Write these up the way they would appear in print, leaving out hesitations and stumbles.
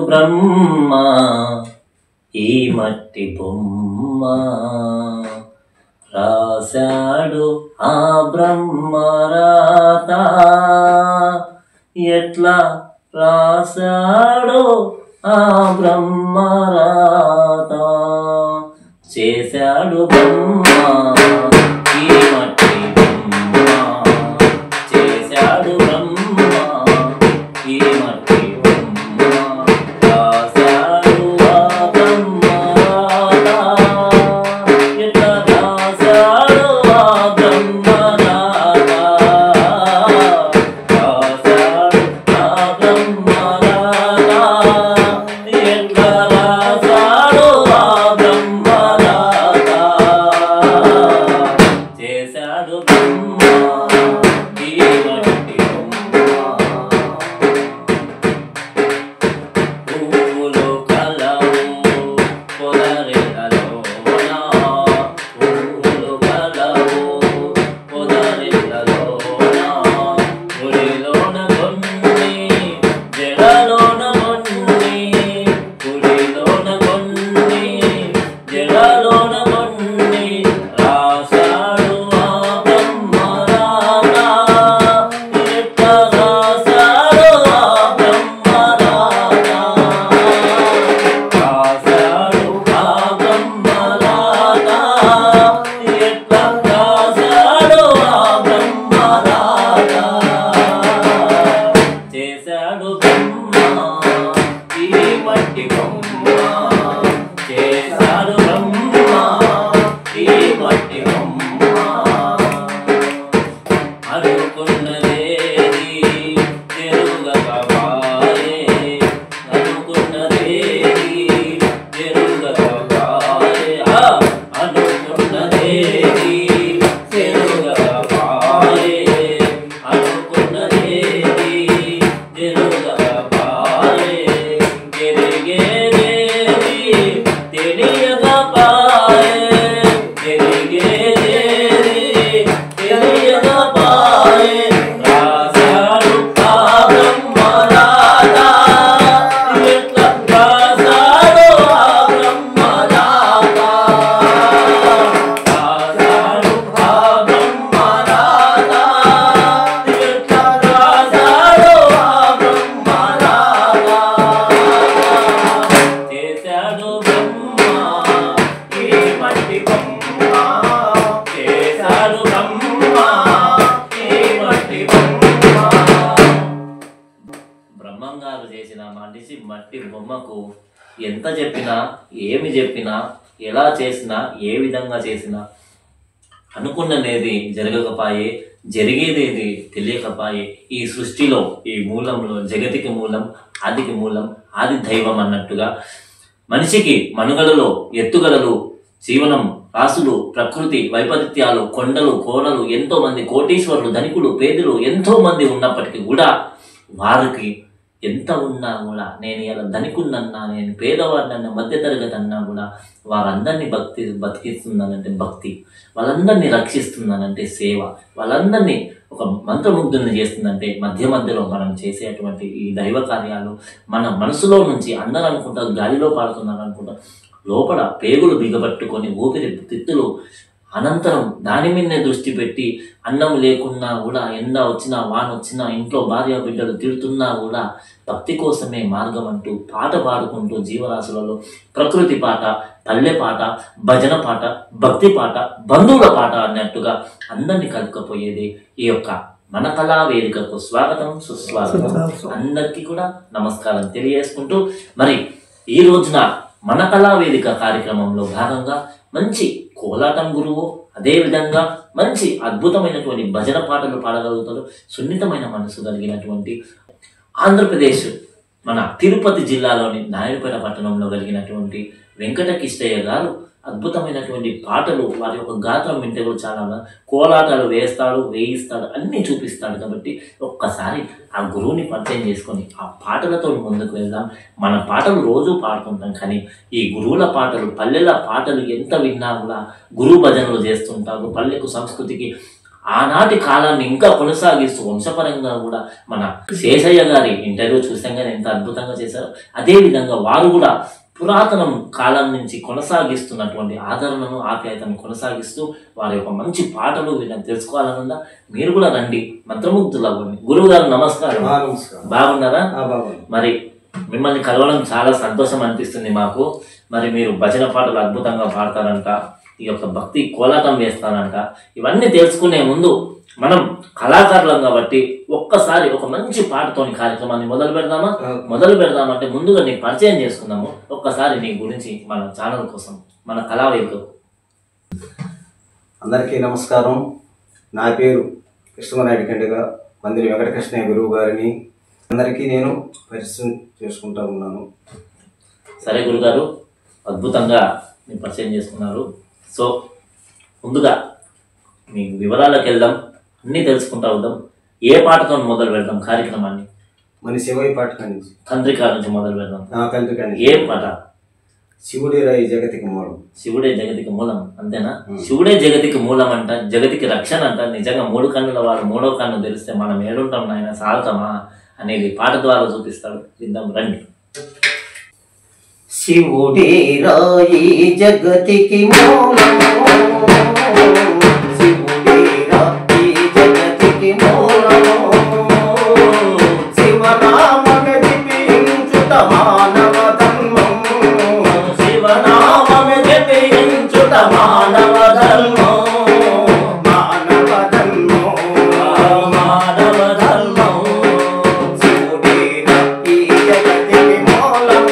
బ్రహ్మ ఈ మట్టి బొమ్మ రాశాడు ఆ బ్రహ్మ రాత ఎట్లా రాశాడు ఆ బ్రహ్మ రాత చేశాడు బ్రహ్మ ఈ మట్టి బొమ్మ చేశాడు బ్రహ్మ ఈ మట్టి బొమ్మ రాశాడు ఆ బ్రహ్మ రాత ఎట్లా రాశాడు ఆ బ్రహ్మ రాత రాశాడు ఆ బ్రహ్మ రాత ఎట్లా రాశాడు ఆ బ్రహ్మ రాత చేశాడు బ్రహ్మ ఈ మట్టి బొమ్మ పువ్వులు కలవు పొదరిల్లలోన పువ్వులు కలవు పొదరిల్లలోన గుడిలోన కొన్ని జడలోన కొన్ని గుడిలోన కొన్ని జడలోన కొన్ని రాశాడు ఆ బ్రహ్మ రాత ఎట్లా రాశాడు ఆ బ్రహ్మ రాత రాశాడు ఆ బ్రహ్మ రాత ఎట్లా రాశాడు ఆ బ్రహ్మ రాత చేశాడు బ్రహ్మ ఈ మట్టి బొమ్మ చేశాడు బ్రహ్మ ఈ మట్టి బొమ్మ అనుకున్నదేది జరుగకపాయే అనుకున్నదేది జరుగకపాయే అనుకున్నదేది జరుగకపాయే అనుకున్నదేది జరుగకపాయే జరిగేదేది తెలియకపాయే జరిగేదేది తెలియకపాయే రాశాడు ఆ బ్రహ్మ రాత ఎట్లా రాశాడు ఆ బ్రహ్మ రాత రాశాడు ఆ బ్రహ్మ రాత ఎట్లా రాశాడు ఆ బ్రహ్మ రాత చేశాడు బ్రహ్మ ఈ మట్టి బొమ్మ చేశాడు బ్రహ్మ ఈ మట్టి బొమ్మ బ్రహ్మంగారు చేసిన మట్టి బొమ్మకు ఎంత చెప్పినా ఏమి చెప్పినా ఎలా చేసినా ఏ విధంగా చేసినా అనుకున్నదేది జరగకపాయే జరిగేదేది తెలియకపాయే ఈ సృష్టిలో ఈ మూలంలో జగతికి మూలం ఆదికి మూలం ఆది దైవం అన్నట్టుగా మనిషికి మనుగడలో ఎత్తుగడలు జీవనం రాసులు ప్రకృతి వైపరీత్యాలు కొండలు కోనలు ఎంతో మంది కోటీశ్వరులు ధనికులు పేదలు ఎంతో మంది ఉన్నప్పటికీ కూడా వారికి ఎంత ఉన్నా కూడా నేను ఇలా ధనికున్నన్నా నేను పేదవాడినన్నా మధ్యతరగతి అన్నా కూడా వారందరినీ బతికిస్తున్నానంటే భక్తి వాళ్ళందరినీ రక్షిస్తున్నానంటే సేవ వాళ్ళందరినీ ఒక మంత్రముగ్ధుల్ని చేస్తుందంటే మధ్యలో మనం చేసేటువంటి ఈ దైవ కార్యాలు మన మనసులో నుంచి అందరూ అనుకుంటారు గాలిలో పాడుతున్నారు అనుకుంటారు లోపల పేగులు బిగబట్టుకొని ఊపిరి తిత్తులు అనంతరం దాని మీదనే దృష్టి పెట్టి అన్నం లేకున్నా కూడా ఎండ వచ్చినా వాన వచ్చినా ఇంట్లో భార్య బిడ్డలు తిడుతున్నా కూడా భక్తి కోసమే మార్గం అంటూ పాట పాడుకుంటూ జీవరాశులలో ప్రకృతి పాట పల్లె పాట భజన పాట భక్తి పాట బంధువుల పాట అన్నట్టుగా అందరినీ కలుపుకపోయేది ఈ యొక్క మన కళా వేదికకు స్వాగతం సుస్వాగతం. అందరికీ కూడా నమస్కారం తెలియజేసుకుంటూ మరి ఈ రోజున మన కళా వేదిక కార్యక్రమంలో భాగంగా మంచి కోలాటం గురువు అదేవిధంగా మంచి అద్భుతమైనటువంటి భజన పాటలు పాడగలుగుతారు సున్నితమైన మనసు కలిగినటువంటి ఆంధ్రప్రదేశ్ మన తిరుపతి జిల్లాలోని నాయుడుపేట పట్టణంలో కలిగినటువంటి వెంకట కిష్టయ్య గారు అద్భుతమైనటువంటి పాటలు వారి యొక్క గాత్రం వింటే కూడా చాలా కోలాటాలు వేస్తాడు వేయిస్తాడు అన్నీ చూపిస్తాడు. కాబట్టి ఒక్కసారి ఆ గురువుని పరిచయం చేసుకొని ఆ పాటలతో ముందుకు వెళ్దాం. మన పాటలు రోజు పాడుతుంటాం కానీ ఈ గురువుల పాటలు పల్లెల పాటలు ఎంత విన్నా కూడా గురువు భజనలు చేస్తుంటారు. పల్లెకు సంస్కృతికి ఆనాటి కాలాన్ని ఇంకా కొనసాగిస్తూ వంశపరంగా కూడా మన శేషయ్య గారి ఇంటర్వ్యూ చూసాం కానీ ఎంత అద్భుతంగా చేశారో, అదేవిధంగా వారు కూడా పురాతనం కాలం నుంచి కొనసాగిస్తున్నటువంటి ఆదరణను ఆప్యాయతను కొనసాగిస్తూ వారి యొక్క మంచి పాటలు వీళ్ళని తెలుసుకోవాలనుందా? మీరు కూడా రండి, మంత్రముగ్ధులు అవ్వండి. గురువు గారు నమస్కారం. బాగున్నారా? మరి మిమ్మల్ని కలవడం చాలా సంతోషం అనిపిస్తుంది మాకు. మరి మీరు భజన పాటలు అద్భుతంగా పాడతారంట, ఈ యొక్క భక్తి కోలాటం వేస్తానంట. ఇవన్నీ తెలుసుకునే ముందు మనం కళాకారులం కాబట్టి ఒక్కసారి ఒక మంచి పాటతోని కార్యక్రమాన్ని మొదలు పెడదామంటే ముందుగా నీకు పరిచయం చేసుకుందాము. ఒక్కసారి నీ గురించి మన ఛానల్ కోసం, మన కళావేదిక. అందరికీ నమస్కారం. నా పేరు కృష్ణనాయుడు కండిగా మందిరి వెంకటకృష్ణయ్య గురువు గారిని అందరికీ నేను పరిచయం చేసుకుంటా ఉన్నాను. సరే గురుగారు, అద్భుతంగా మీరు పరిచయం చేసుకున్నారు. సో ముందుగా మీ వివరాలకు వెళ్దాం, అన్నీ తెలుసుకుంటా వద్దాం. ఏ పాటతో మొదలు పెడదాం కార్యక్రమాన్ని? మన శివయ్య పాట నుంచి, తంత్రికాల నుంచి మొదలు పెడదాం. తంత్రిక ఏం పాట? శివుడే రాయి జగతికి మూలం. శివుడే జగతికి మూలం, అంతేనా? శివుడే జగతికి మూలం అంట, జగతికి రక్షణ అంట. నిజంగా 3 కన్నుల వాడు 3వ కన్ను తెలిస్తే మనం ఏడుంటాం నాయన, సాగుతామా అనేది పాట ద్వారా చూపిస్తాడు. విందాం రండి. శివుడే రాయి జగతికి మూలం, శివుడే రాయి జగతికి మూలం, శివనామమే జపించుట మానవ ధర్మం, శివనామమే జపించుట మానవ ధర్మం, మానవ ధర్మం, మానవ ధర్మం. శివుడే రాయి జగతికి మూలం,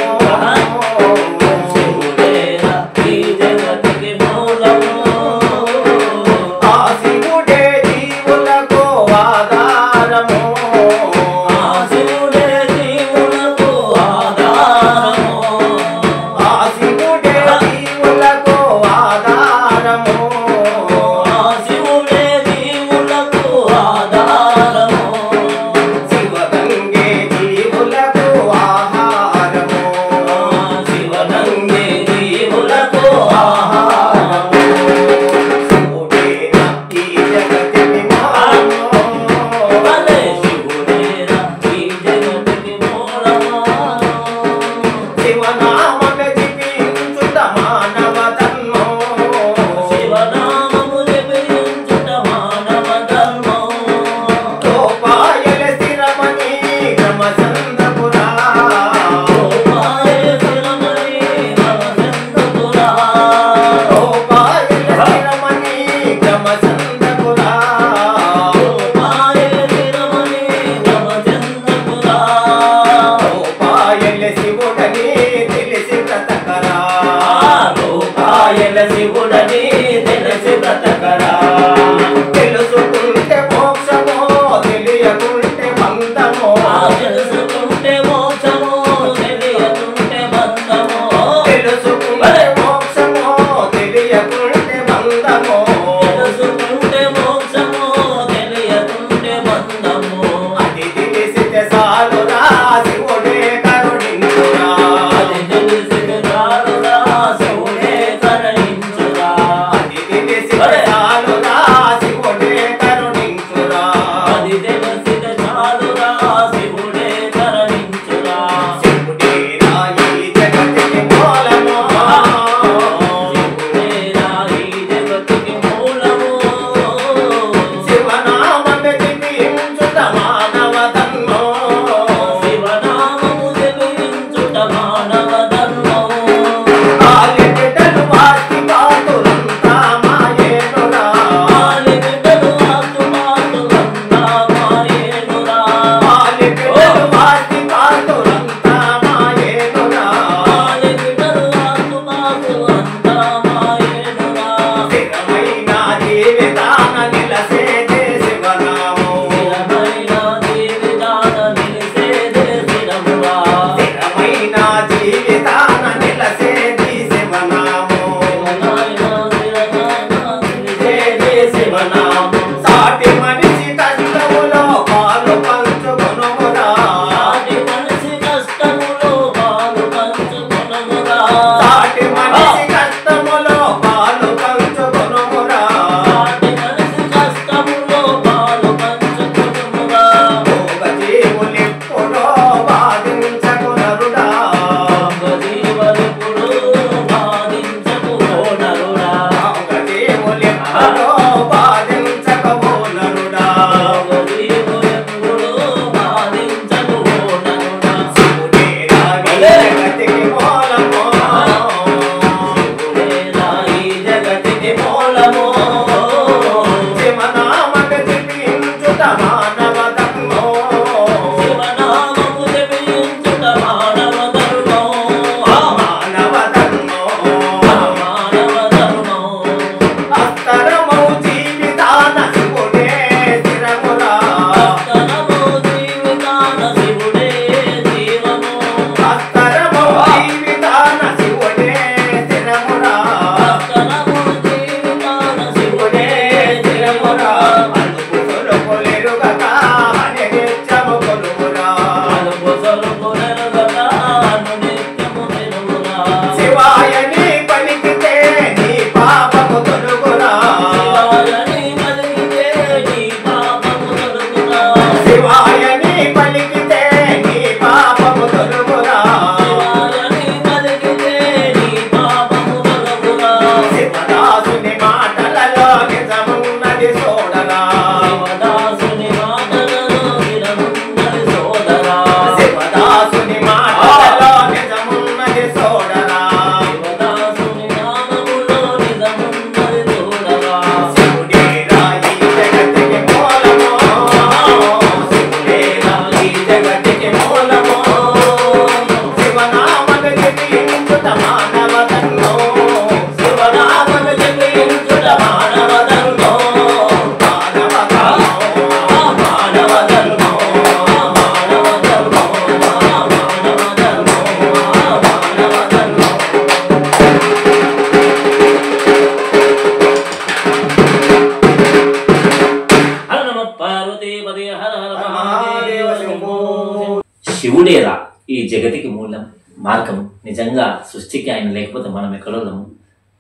శివుడేరా ఈ జగతికి మూలం మార్గం, నిజంగా సృష్టికి ఆయన లేకపోతే మనం ఎక్కడోళ్ళము.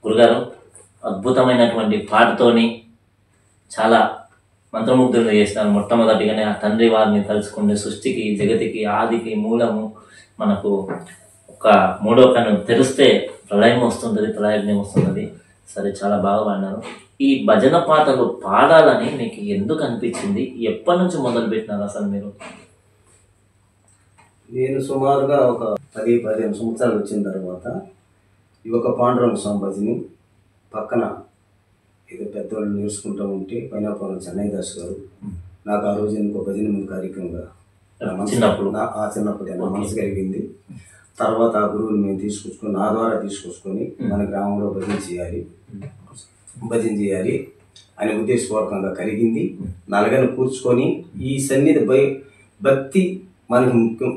గురుగారు అద్భుతమైనటువంటి పాటతోని చాలా మంత్రముగ్ధులు చేసినారు. మొట్టమొదటిగానే ఆ తండ్రి వారిని తలుచుకుంటే సృష్టికి జగతికి ఆదికి మూలము. మనకు ఒక మూడో కన్ను తెరిస్తే ప్రళయం వస్తుంటుంది, ప్రళయం వస్తున్నది. సరే, చాలా బాగా పాడినారు. ఈ భజన పాటలు పాడాలని మీకు ఎందుకు అనిపించింది? ఎప్పటి నుంచి మొదలు పెట్టినారు అసలు మీరు? నేను సుమారుగా ఒక 10-15 సంవత్సరాలు వచ్చిన తర్వాత ఈ ఒక పాండురంగ స్వామి భజని పక్కన ఏదో పెద్దవాళ్ళు నేర్చుకుంటూ ఉంటే పైనాపురం చెన్నై దాస్ గారు నాకు ఆ రోజు ఇంకో భజన ముందు కార్యక్రమంగా చిన్నప్పుడు నా మనసు కలిగింది. తర్వాత ఆ గురువుని మేము తీసుకొచ్చుకొని నా ద్వారా తీసుకొచ్చుకొని మన గ్రామంలో భజన చేయాలి అనే ఉద్దేశపూర్వకంగా కలిగింది. నలగని కూర్చుకొని ఈ సన్నిధి భక్తి మనకు ముఖ్యం,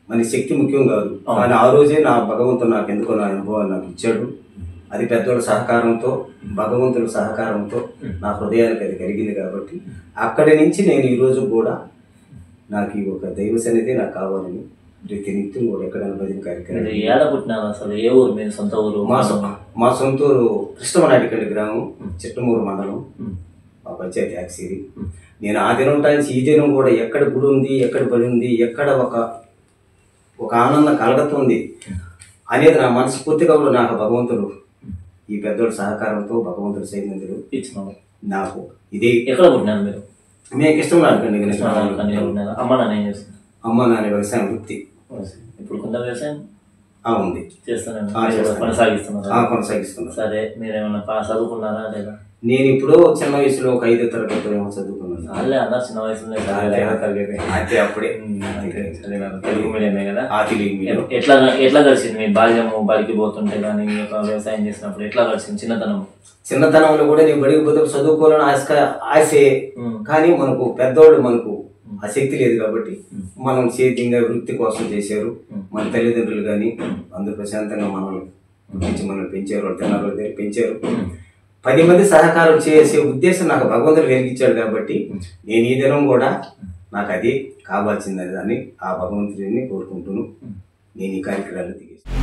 మన శక్తి ముఖ్యం కాదు. కానీ ఆ రోజే నా భగవంతుడు నాకు ఎందుకో నా అనుభవాన్ని నాకు ఇచ్చాడు. అది పెద్దవాళ్ళ సహకారంతో, భగవంతుల సహకారంతో నా హృదయానికి అది కలిగింది. కాబట్టి అక్కడి నుంచి నేను ఈరోజు కూడా నాకు ఈ ఒక దైవ సన్నిధి నాకు కావాలని ప్రతి నిత్యం కూడా ఎక్కడైనా భజన కార్యక్రమం. ఏడ పుట్టినారు అసలు? ఏ ఊరు మీ సొంత ఊరు? మా సొంత ఊరు కృష్ణమనాటికండి గ్రామం, చిట్టమూరు మండలం, మా పంచాయతీ యాక్సిరి. నేను ఆ దినం నుంచి ఈ దినం కూడా ఎక్కడ గుడి ఉంది, ఎక్కడ బడి ఉంది, ఎక్కడ ఒక ఆనందం కలగతుంది అనేది నా మనస్ఫూర్తిగా కూడా నాకు భగవంతుడు ఈ పెద్దోళ్ళ సహకారంతో భగవంతుడు సైనికులు ఇచ్చినాడు నాకు. ఇది ఎక్కడ పుట్టినారు మీరు? మేము కృష్ణమనాటికండి. అమ్మ నాన్న వ్యవసాయం వృత్తి. ఇప్పుడు కొంత వ్యవసాయం ఉంది, కొనసాగిస్తున్నారు. సరే, మీరేమన్నా చదువుకున్నారా లేదా? నేను ఇప్పుడు చిన్న వయసులో ఒక 5వ తరగతి ఏమో చదువుకున్నాను. అల్లే అన్న చిన్న వయసులో అయితే అప్పుడే తెలుగు మీడియమే కదా. ఎట్లా గడిచింది మీ బాల్యము? బడికి పోతుంటే కానీ వ్యవసాయం చేసినప్పుడు ఎట్లా గడిచింది చిన్నతనంలో కూడా నేను బడికి పోతే చదువుకోవాలని ఆశే. కానీ మనకు పెద్దవాళ్ళు మనకు ఆ శక్తి లేదు కాబట్టి మనం సేద్యంగా వృత్తి కోసం చేశారు. మన తల్లిదండ్రులు కానీ అందరూ ప్రశాంతంగా మనల్ని పెంచారు, వాళ్ళ తిన్నారు పెంచారు. 10 మంది సహకారం చేసే ఉద్దేశం నాకు భగవంతుడు కలిగించాడు. కాబట్టి నేను ఈ దినం కూడా నాకు అది కావాల్సిందని దాన్ని ఆ భగవంతుడిని కోరుకుంటున్నాను. నేను ఈ కార్యక్రమాలు దిగేస్తాను.